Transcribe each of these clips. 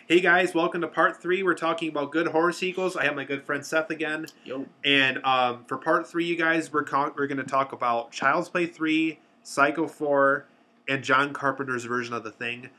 Hey guys, welcome to part 3. We're talking about good horror sequels. I have my good friend Seth again. Yo. And for part 3, you guys, we're going to talk about Child's Play 3, Psycho 4, and John Carpenter's version of The Thing.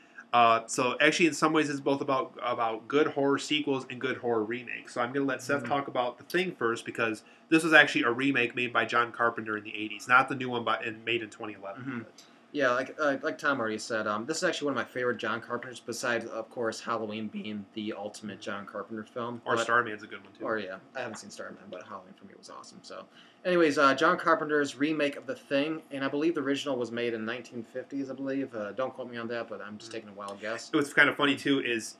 So actually, in some ways, it's both about good horror sequels and good horror remakes. So I'm going to let Seth talk about The Thing first, because this was actually a remake made by John Carpenter in the 80s, not the new one made in 2011. Yeah, like Tom already said, this is actually one of my favorite John Carpenters, besides, of course, Halloween being the ultimate John Carpenter film. Or Starman's a good one, too. Or, yeah, I haven't seen Starman, but Halloween for me was awesome. So, anyways, John Carpenter's remake of The Thing, and I believe the original was made in 1950s, I believe. Don't quote me on that, but I'm just taking a wild guess. What's kind of funny, too, is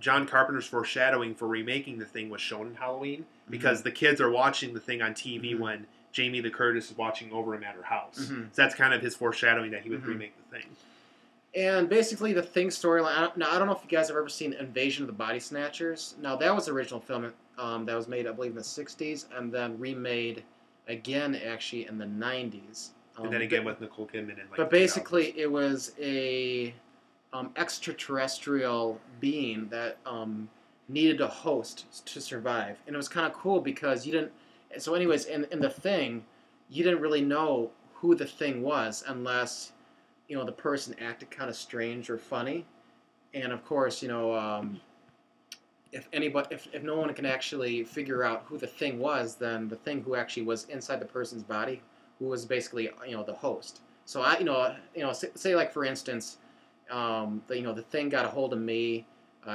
John Carpenter's foreshadowing for remaking The Thing was shown in Halloween, because the kids are watching The Thing on TV when Jamie Lee Curtis is watching over him at her house. So that's kind of his foreshadowing that he would remake The Thing. And basically, The Thing storyline. Now, I don't know if you guys have ever seen Invasion of the Body Snatchers. Now, that was the original film that was made, I believe, in the 60s, and then remade again, actually, in the 90s. And then again with Nicole Kidman in But basically, it was a extraterrestrial being that needed a host to survive. And it was kind of cool because you didn't... So anyways, in The Thing, you didn't really know who the Thing was unless, you know, the person acted kind of strange or funny. And of course, you know, if no one can actually figure out who the Thing was, then the Thing who actually was inside the person's body, who was basically, you know, the host. So say like for instance, the Thing got a hold of me,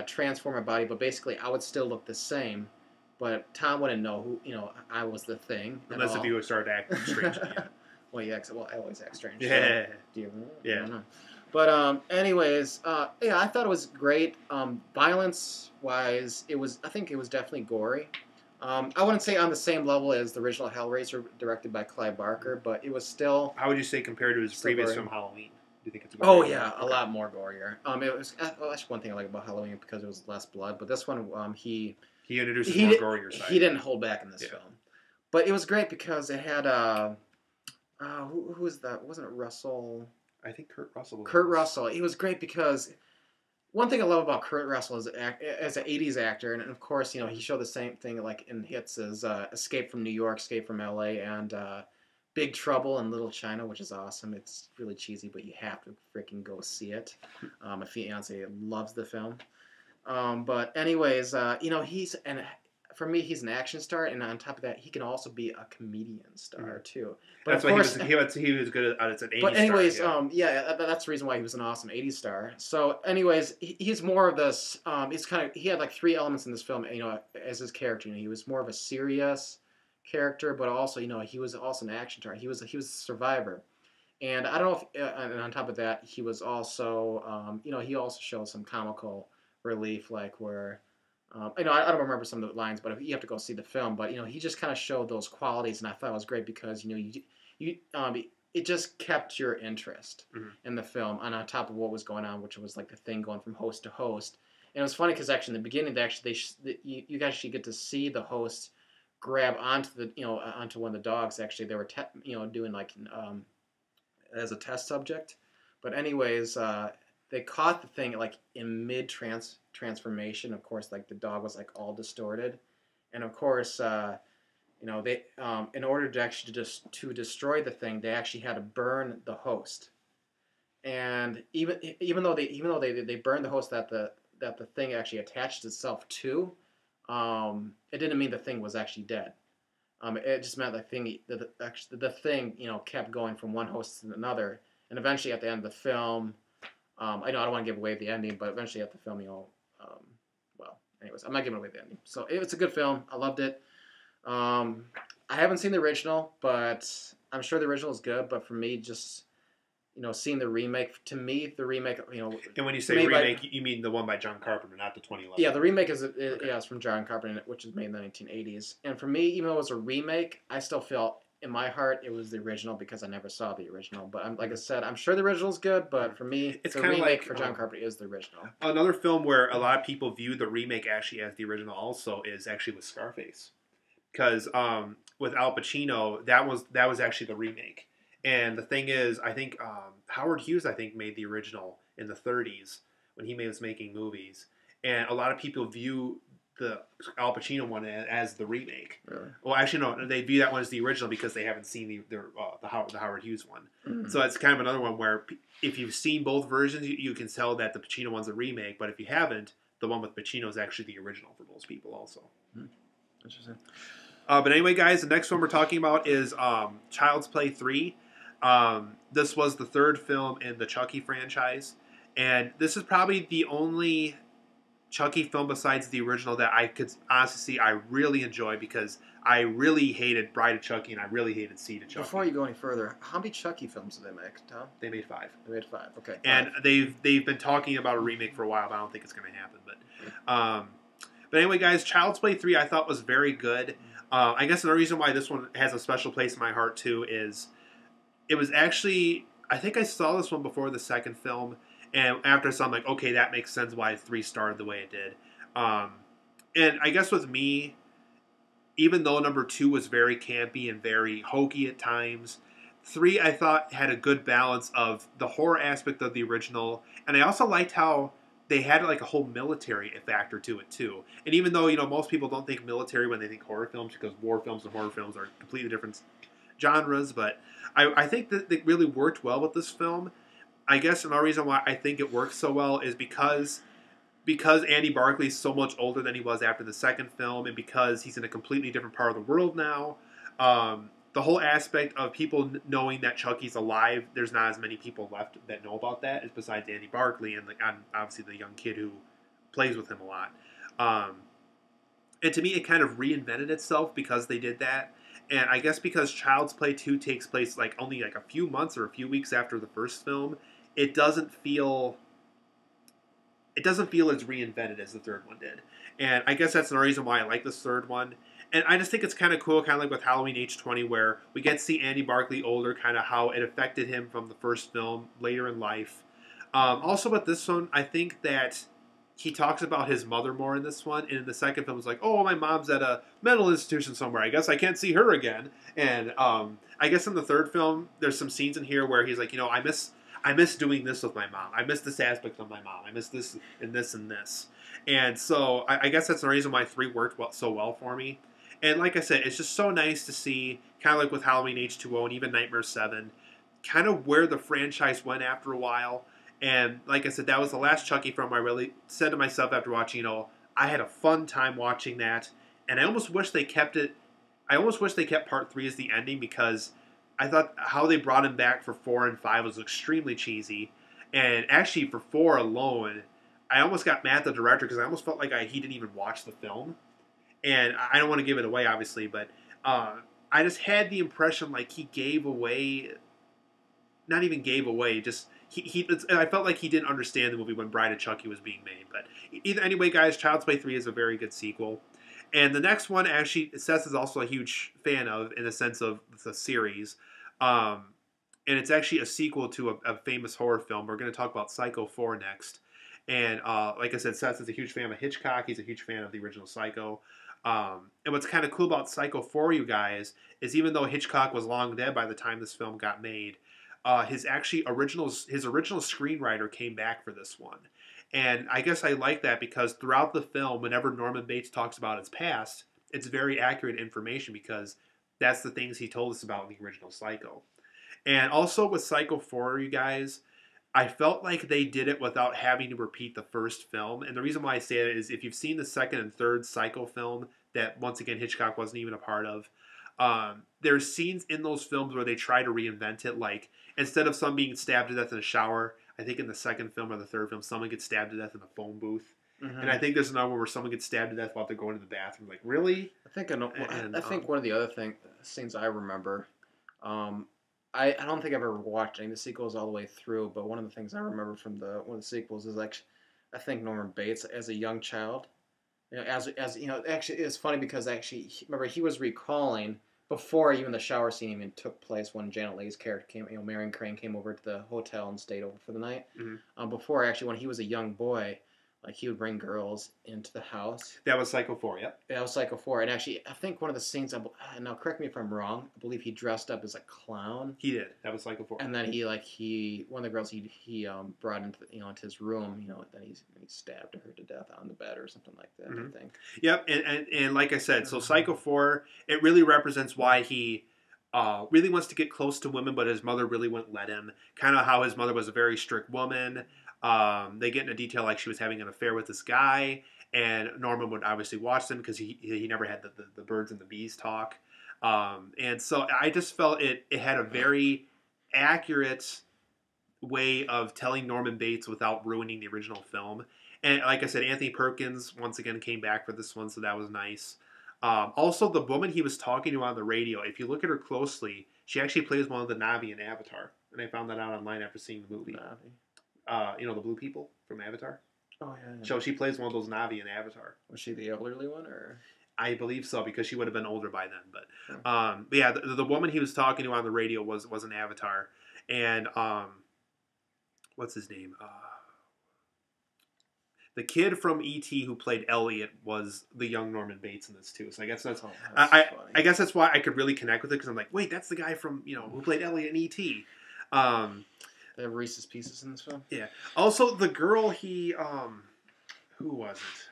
transformed my body, but basically I would still look the same. But Tom wouldn't know who, you know, I was the Thing. Unless if you started acting strange again. Well, yeah, I always act strange. Yeah. So, do you? Yeah. I don't know. But anyways, yeah, I thought it was great. Violence-wise, I think it was definitely gory. I wouldn't say on the same level as the original Hellraiser, directed by Clive Barker, but it was still... How would you say compared to his previous film, Halloween? Do you think it's a Oh, yeah, a lot more gorier. It was... Well, that's one thing I like about Halloween, because it was less blood. But this one, he introduces more gorier side. He didn't hold back in this film. But it was great because it had... who was that? Wasn't it Russell? I think Kurt Russell. Kurt Russell. He was great because one thing I love about Kurt Russell is as an 80s actor, and of course, you know, he showed the same thing like in hits as Escape from New York, Escape from LA, and Big Trouble in Little China, which is awesome. It's really cheesy, but you have to freaking go see it. My fiance loves the film. But anyways, you know, for me, he's an action star, and on top of that, he can also be a comedian star too. But that's of course, why he was good at as an 80s but anyways, star. yeah, that's the reason why he was an awesome 80s star. So anyways, he's more of this. He had like 3 elements in this film, you know, as his character. You know, he was more of a serious character, but also, you know, he was also an action star. He was a survivor, and I don't know if, and on top of that, he was also, you know, he also showed some comical relief, like where. I don't remember some of the lines, but you have to go see the film. But you know, he just kind of showed those qualities, and I thought it was great because you know, it just kept your interest in the film, and on top of what was going on, which was like the Thing going from host to host. And it was funny because actually in the beginning, you actually get to see the host grab onto onto one of the dogs. Actually, they were doing like as a test subject. But anyways. They caught the Thing like in mid transformation. Of course, like the dog was like all distorted, and of course, you know, they in order to actually to destroy the Thing, they actually had to burn the host. And even though they burned the host that the Thing actually attached itself to, it didn't mean the Thing was actually dead. It just meant the Thing, you know, kept going from one host to another, and eventually at the end of the film. I know I don't want to give away the ending, but eventually at the film, you know, well, anyways, I'm not giving away the ending. So it's a good film. I loved it. I haven't seen the original, but I'm sure the original is good. But for me, just, you know, seeing the remake, to me, the remake, you know. And when you say remake, you mean the one by John Carpenter, not the 2011. Yeah, the remake is from John Carpenter, which was made in the 1980s. And for me, even though it was a remake, I still feel in my heart, it was the original because I never saw the original. But like I said, I'm sure the original is good, but for me, it's the remake remake for John Carpenter is the original. Another film where a lot of people view the remake actually as the original also is actually with Scarface. Because with Al Pacino, that was actually the remake. And the thing is, I think Howard Hughes, made the original in the 30s when he was making movies. and a lot of people view the Al Pacino one as the remake. Really? Well, actually, no, they view that one as the original because they haven't seen the Howard Hughes one. Mm. So it's kind of another one where if you've seen both versions, you can tell that the Pacino one's a remake. But if you haven't, the one with Pacino is actually the original for most people, also. Interesting. But anyway, guys, the next one we're talking about is Child's Play 3. This was the third film in the Chucky franchise, and this is probably the only Chucky film besides the original that I could honestly see I really enjoy, because I really hated Bride of Chucky and I really hated Seed of Chucky. Before you go any further, how many Chucky films did they make, Tom? They made 5. They made 5. Okay. 5. And they've been talking about a remake for a while, but I don't think it's going to happen. But anyway, guys, Child's Play 3 I thought was very good. I guess another reason why this one has a special place in my heart too is it was actually, I think I saw this one before the second film. And after I saw, I'm like, okay, that makes sense why 3 started the way it did. And I guess with me, even though number 2 was very campy and very hokey at times, 3 I thought had a good balance of the horror aspect of the original, and I also liked how they had like a whole military factor to it too. And even though most people don't think military when they think horror films, because war films and horror films are completely different genres, but I think that it really worked well with this film. I guess another reason why I think it works so well is because Andy Barclay is so much older than he was after the second film, and because he's in a completely different part of the world now. The whole aspect of people knowing that Chucky's alive, there's not as many people left that know about that, is besides Andy Barclay and obviously the young kid who plays with him a lot. And to me, it kind of reinvented itself because they did that. And I guess because Child's Play 2 takes place only a few months or a few weeks after the first film, it doesn't feel as reinvented as the third one did. And I guess that's the reason why I like this third one. And I just think it's kind of cool, kind of like with Halloween H20, where we get to see Andy Barclay older, kind of how it affected him from the first film later in life. Also with this one, I think that he talks about his mother more in this one. And in the second film, it's like, oh, my mom's at a mental institution somewhere. I guess I can't see her again. And I guess in the third film, there's some scenes in here where he's like, I miss doing this with my mom. I miss this aspect of my mom. I miss this and this and this. And so I guess that's the reason why 3 worked so well for me. And like I said, it's just so nice to see, kind of like with Halloween H2O and even Nightmare 7, kind of where the franchise went after a while. And like I said, that was the last Chucky film I really said to myself after watching, I had a fun time watching that. And I almost wish they kept it. I almost wish they kept part 3 as the ending, because I thought how they brought him back for 4 and 5 was extremely cheesy. And actually for 4 alone, I almost got mad at the director because I almost felt like he didn't even watch the film. And I don't want to give it away, obviously, but I just had the impression like he gave away, not even gave away, just I felt like he didn't understand the movie when Bride of Chucky was being made. But anyway, guys, Child's Play 3 is a very good sequel. And the next one, actually, Seth is also a huge fan of, in the sense of the series. And it's actually a sequel to a famous horror film. We're going to talk about Psycho 4 next. And like I said, Seth is a huge fan of Hitchcock. He's a huge fan of the original Psycho. And what's kind of cool about Psycho 4, you guys, is even though Hitchcock was long dead by the time this film got made, his original screenwriter came back for this one. And I guess I like that because throughout the film, whenever Norman Bates talks about his past, it's very accurate information because that's the things he told us about in the original Psycho. And also with Psycho 4, you guys, I felt like they did it without having to repeat the first film. And the reason why I say that is if you've seen the second and third Psycho film that, once again, Hitchcock wasn't even a part of, there's scenes in those films where they try to reinvent it. Like, instead of someone being stabbed to death in a shower, I think in the second film or the third film, someone gets stabbed to death in a phone booth. Mm-hmm. And I think there's another one where someone gets stabbed to death while they're going to the bathroom. Like, really? I think one of the other scenes I remember, I don't think I've ever watched any of the sequels all the way through, but one of the things I remember from one of the sequels is like, I think Norman Bates as a young child, actually it's funny because remember he was recalling before even the shower scene even took place when Janet Leigh's character came, Marion Crane came over to the hotel and stayed over for the night. Mm-hmm. Before actually when he was a young boy, Like he would bring girls into the house. That was Psycho 4, yep. That was Psycho 4. And actually, I think one of the scenes, now correct me if I'm wrong, I believe he dressed up as a clown. He did. That was Psycho 4. And then one of the girls he brought into into his room, then he stabbed her to death on the bed or something like that, I think. Yep, and like I said, so Psycho 4, it really represents why he really wants to get close to women, but his mother really wouldn't let him. Kind of how his mother was a very strict woman. They get into detail like she was having an affair with this guy, and Norman would obviously watch them because he never had the birds and the bees talk. And so I just felt it had a very accurate way of telling Norman Bates without ruining the original film. And like I said, Anthony Perkins once again came back for this one, so that was nice. Also, the woman he was talking to on the radio, if you look at her closely, she actually plays one of the Na'vi in Avatar. And I found that out online after seeing the movie. Na'vi. The blue people from Avatar. Oh, yeah. So she plays one of those Na'vi in Avatar. Was she the elderly one, or? I believe so, because she would have been older by then. But yeah, the woman he was talking to on the radio was an Avatar. And what's his name? The kid from E.T. who played Elliot was the young Norman Bates in this too. So I guess that's I guess that's why I could really connect with it, because I'm like, wait, that's the guy from who played Elliot in E.T. They have Reese's Pieces in this film. Yeah. Also, the girl who was it?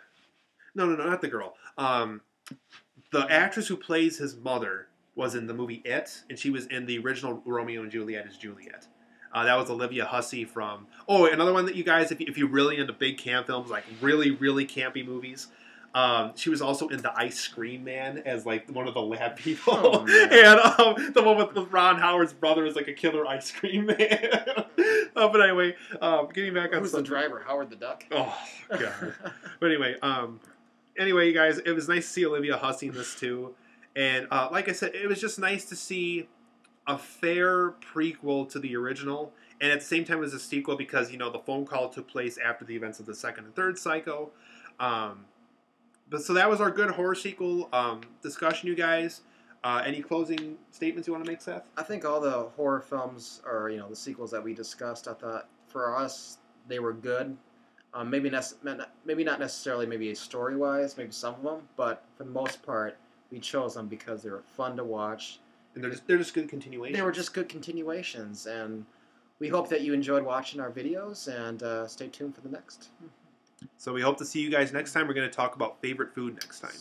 No, not the girl. The actress who plays his mother was in the movie It, and she was in the original Romeo and Juliet as Juliet. That was Olivia Hussey from... Oh, another one that you guys, if you're really into big camp films, like really, really campy movies, she was also in The Ice Cream Man as like one of the lab people. Oh, and the one with Ron Howard's brother is like a killer ice cream man. But anyway, getting back on... Who's the driver? Howard the Duck? Oh, God. But anyway, you guys, it was nice to see Olivia Hussey in this too. And like I said, it was just nice to see a fair prequel to the original, and at the same time as a sequel, because the phone call took place after the events of the second and third Psycho. But so that was our good horror sequel discussion, you guys. Any closing statements you want to make, Seth? I think all the horror films, or the sequels that we discussed, I thought for us they were good. Maybe not necessarily maybe story wise, maybe some of them, but for the most part we chose them because they were fun to watch. And they're just good continuations. They were just good continuations, and we hope that you enjoyed watching our videos, and stay tuned for the next. So we hope to see you guys next time. We're going to talk about favorite food next time.